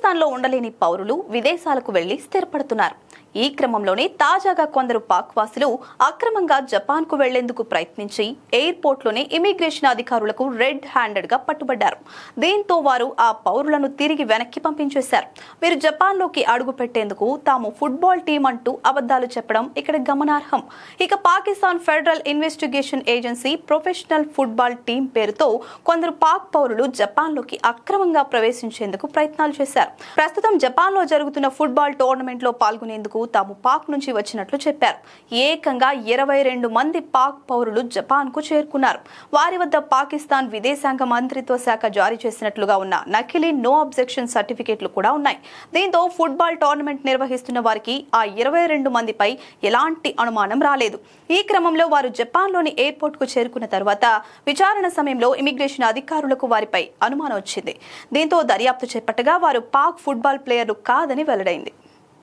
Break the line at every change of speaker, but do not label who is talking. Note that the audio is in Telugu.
పాకిస్తాన్లో ఉండలేని పౌరులు విదేశాలకు వెళ్లి స్థిరపడుతున్నారు. ఈ క్రమంలోనే తాజాగా కొందరు పాక్ వాసులు అక్రమంగా జపాన్కు వెళ్లేందుకు ప్రయత్నించి ఎయిర్పోర్ట్లోనే ఇమిగ్రేషన్ అధికారులకు రెడ్ హ్యాండెడ్ గా పట్టుబడ్డారు. దీంతో వారు ఆ పౌరులను తిరిగి వెనక్కి పంపించేశారు. వీరు జపాన్లోకి అడుగు పెట్టేందుకు తాము ఫుట్బాల్ టీం అంటూ అబద్దాలు చెప్పడం ఇక్కడ గమనార్హం. ఇక Pakistan federal investigation agency professional football team పేరుతో కొందరు పాక్ పౌరులు జపాన్లోకి అక్రమంగా ప్రవేశించేందుకు ప్రయత్నాలు చేశారు. ప్రస్తుతం జపాన్లో జరుగుతున్న ఫుట్బాల్ టోర్నమెంట్ లో పాల్గొనేందుకు తాము పాక్ నుంచి వచ్చినట్లు చెప్పారు. ఏకంగా 22 మంది పాక్ పౌరులు జపాన్ కు చేరుకున్నారు. వారి వద్ద పాకిస్తాన్ విదేశాంగ మంత్రిత్వ శాఖ జారీ చేసినట్లుగా ఉన్న నకిలీ నో అబ్జెక్షన్ సర్టిఫికెట్లు కూడా ఉన్నాయి. దీంతో ఫుట్బాల్ టోర్నమెంట్ నిర్వహిస్తున్న వారికి ఆ 22 మందిపై ఎలాంటి అనుమానం రాలేదు. ఈ క్రమంలో వారు జపాన్లోని ఎయిర్పోర్ట్ కు చేరుకున్న తర్వాత విచారణ సమయంలో ఇమిగ్రేషన్ అధికారులకు వారిపై అనుమానం వచ్చింది. దీంతో దర్యాప్తు చేపట్టగా వారు పాక్ ఫుట్బాల్ ప్లేయర్లు కాదని వెల్లడైంది.